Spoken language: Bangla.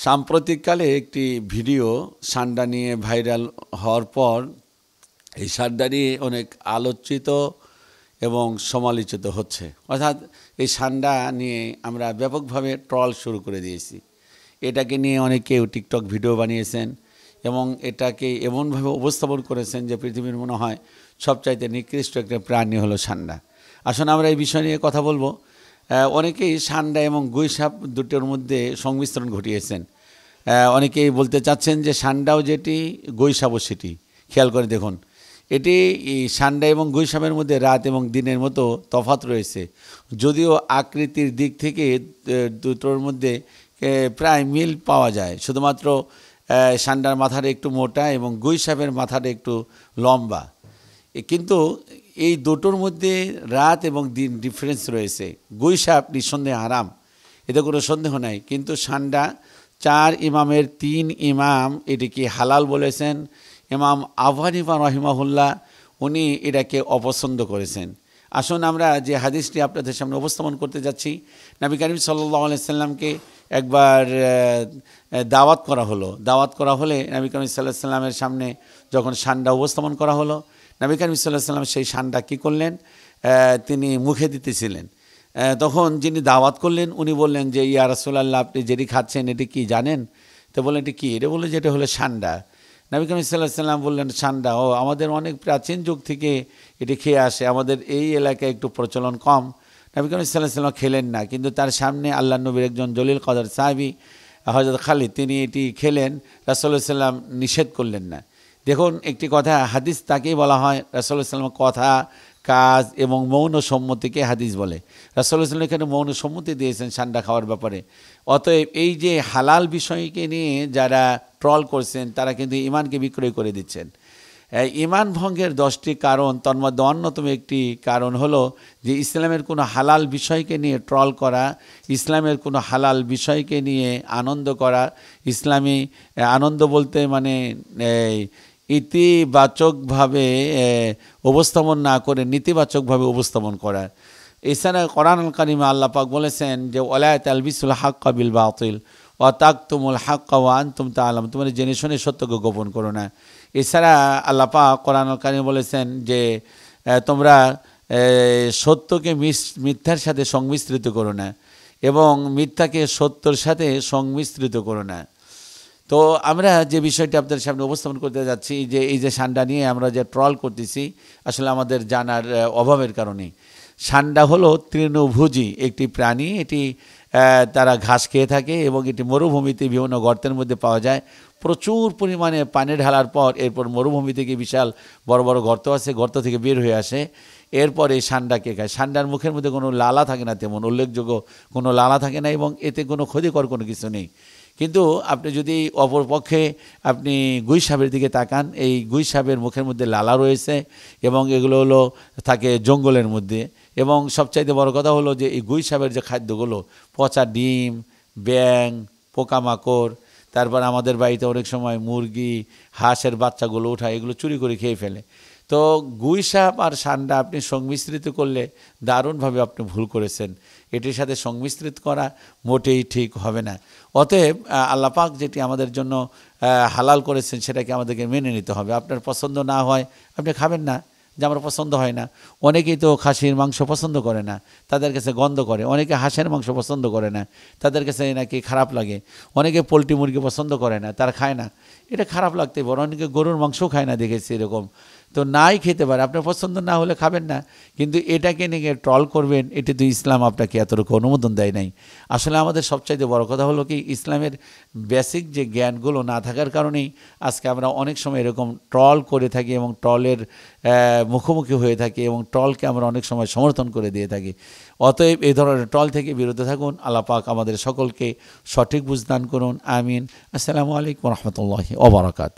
সাম্প্রতিককালে একটি ভিডিও সান্ডা নিয়ে ভাইরাল হওয়ার পর এই সান্ডা নিয়ে অনেক আলোচিত এবং সমালোচিত হচ্ছে। অর্থাৎ এই সান্ডা নিয়ে আমরা ব্যাপকভাবে ট্রল শুরু করে দিয়েছি। এটাকে নিয়ে অনেকেও টিকটক ভিডিও বানিয়েছেন এবং এটাকে এমনভাবে উপস্থাপন করেছেন যে পৃথিবীর মনে হয় সবচাইতে নিকৃষ্ট একটা প্রাণী হলো সান্ডা। আসলে আমরা এই বিষয় নিয়ে কথা বলবো। অনেকেই সান্ডা এবং গুইসাপ দুটোর মধ্যে সংমিশ্রণ ঘটিয়েছেন। অনেকেই বলতে চাচ্ছেন যে সান্ডাও যেটি, গুইসাপও সেটি। খেয়াল করে দেখুন, এটি সান্ডা এবং গুইসাপের মধ্যে রাত এবং দিনের মতো তফাৎ রয়েছে, যদিও আকৃতির দিক থেকে দুটোর মধ্যে প্রায় মিল পাওয়া যায়। শুধুমাত্র সান্ডার মাথাটা একটু মোটা এবং গুইসাপের মাথাটা একটু লম্বা, কিন্তু এই দুটোর মধ্যে রাত এবং দিন ডিফারেন্স রয়েছে। গুইসাপ নিঃসন্দেহে হারাম, এতে কোনো সন্দেহ নাই, কিন্তু সান্ডা 4 ইমামের 3 ইমাম এটিকে হালাল বলেছেন। ইমাম আবু হানিফা রহিমাহুল্লাহ উনি এটাকে অপছন্দ করেছেন। আসুন আমরা যে হাদিসটি আপনাদের সামনে উপস্থাপন করতে যাচ্ছি, নবী করিম সাল্লাল্লাহু আলাইহি সাল্লামকে একবার দাওয়াত করা হলে নবী করিম সাল্লাল্লাহু আলাইহি সাল্লামের সামনে যখন সান্ডা উপস্থাপন করা হলো, নবী করিম সাল্লাল্লাহু আলাইহি সাল্লাম সেই সান্ডা কী করলেন, তিনি মুখে দিতেছিলেন। তখন যিনি দাওয়াত করলেন উনি বললেন যে ইয়া রাসূলুল্লাহ, আপনি যেটি খাচ্ছেন এটি কি জানেন? তো বললেন এটি কী? এটা বললেন যে এটা হলো সান্ডা। নবী করিম সাল্লাল্লাহু আলাইহি সাল্লাম বললেন সান্ডা, ও আমাদের অনেক প্রাচীন যুগ থেকে এটি খেয়ে আসে, আমাদের এই এলাকায় একটু প্রচলন কম। নবী করিম সাল্লাল্লাহু আলাইহি সাল্লাম খেলেন না, কিন্তু তার সামনে আল্লাহ নবীর একজন জলিল কদর সাহাবী হযরত খালিদ, তিনি এটি খেলেন। রাসূলুল্লাহ সাল্লাল্লাহু আলাইহি সাল্লাম নিষেধ করলেন না। দেখুন, একটি কথা, হাদিস তাকেই বলা হয় রাসূলুল্লাহ সাল্লাল্লাহু আলাইহি সাল্লাম কথা, কাজ এবং মৌন সম্মতিকে হাদিস বলে। রাসূলুল্লাহ সাল্লাল্লাহু আলাইহি সাল্লাম এখানে মৌন সম্মতি দিয়েছেন সান্ডা খাওয়ার ব্যাপারে। অতএব এই যে হালাল বিষয়কে নিয়ে যারা ট্রল করছেন তারা কিন্তু ঈমানকে বিক্রয় করে দিচ্ছেন। ঈমান ভঙ্গের 10টি কারণ, তন্মধ্যে অন্যতম একটি কারণ হলো যে ইসলামের কোনো হালাল বিষয়কে নিয়ে ট্রল করা, ইসলামের কোনো হালাল বিষয়কে নিয়ে আনন্দ করা। ইসলামী আনন্দ বলতে মানে ইতিবাচকভাবে উপস্থাপন না করে নেতিবাচকভাবে উপস্থাপন করা। এছাড়া কোরআনুল কারীমে আল্লাহ পাক বলেছেন যে ওয়ালা তালবিসুল হাক্কা বিল বাতিল ওয়া তাকতুমুল হাক্কা ওয়া আনতুম তা'লামুন, তোমরা জেনে শুনে সত্যকে গোপন করো না। এছাড়া আল্লাহ পাক কোরআনুল কারীমে বলেছেন যে তোমরা সত্যকে মিথ্যার সাথে সংমিশ্রিত করো না এবং মিথ্যাকে সত্যর সাথে সংমিশ্রিত করো না। তো আমরা যে বিষয়টি আপনাদের সামনে উপস্থাপন করতে যাচ্ছি, যে এই যে সান্ডা নিয়ে আমরা যে ট্রল করতেছি, আসলে আমাদের জানার অভাবের কারণে। সান্ডা হলো তৃণভোজী একটি প্রাণী। এটি তারা ঘাস খেয়ে থাকে এবং এটি মরুভূমিতে বিভিন্ন গর্তের মধ্যে পাওয়া যায়। প্রচুর পরিমাণে পানি ঢালার পর এরপর মরুভূমি থেকে বিশাল বড় বড় গর্ত আছে, গর্ত থেকে বের হয়ে আসে, এরপর এই সান্ডাকে খায়। সান্ডার মুখের মধ্যে কোনো লালা থাকে না, তেমন উল্লেখযোগ্য কোনো লালা থাকে না এবং এতে কোনো ক্ষতিকর কোনো কিছু নেই। কিন্তু আপনি যদি অপরপক্ষে আপনি গুইসাপের দিকে তাকান, এই গুইসাপের মুখের মধ্যে লালা রয়েছে এবং এগুলো হলো থাকে জঙ্গলের মধ্যে। এবং সবচাইতে বড় কথা হলো যে এই গুইসাপের যে খাদ্যগুলো, পচা ডিম, ব্যাঙ, পোকামাকড়, তারপর আমাদের বাড়িতে অনেক সময় মুরগি, হাঁসের বাচ্চাগুলো ওঠা, এগুলো চুরি করে খেয়ে ফেলে। তো গুইসাপ আর সান্ডা আপনি সংমিশ্রিত করলে দারুণভাবে আপনি ভুল করেছেন। এটির সাথে সংমিশ্রিত করা মোটেই ঠিক হবে না। অতএব আল্লাহ পাক যেটি আমাদের জন্য হালাল করেছেন সেটাকে আমাদেরকে মেনে নিতে হবে। আপনার পছন্দ না হয় আপনি খাবেন না, যে আমার পছন্দ হয় না। অনেকেই তো খাসির মাংস পছন্দ করে না, তাদের কাছে গন্ধ করে। অনেকে হাঁসের মাংস পছন্দ করে না, তাদের কাছে নাকি খারাপ লাগে। অনেকে পোলট্রি মুরগি পছন্দ করে না, তারা খায় না, এটা খারাপ লাগতে পারে। অনেকে গরুর মাংসও খায় না, দেখেছি এরকম। তো নাই খেতে পারে, আপনার পছন্দ না হলে খাবেন না, কিন্তু এটাকে নিয়ে ট্রল করবেন, এটি তো ইসলাম আপনাকে এতটুকু অনুমোদন দেয় নাই। আসলে আমাদের সবচাইতে বড় কথা হলো কি, ইসলামের বেসিক যে জ্ঞানগুলো না থাকার কারণেই আজকে আমরা অনেক সময় এরকম ট্রল করে থাকি এবং ট্রলের মুখোমুখি হয়ে থাকি এবং ট্রলকে আমরা অনেক সময় সমর্থন করে দিয়ে থাকি। অতএব এই ধরনের ট্রল থেকে বিরত থাকুন। আল্লাহ পাক আমাদের সকলকে সঠিক বুঝদান করুন। আমিন। আসসালামু আলাইকুম ওয়া রাহমাতুল্লাহি ওয়া বারাকাতুহু।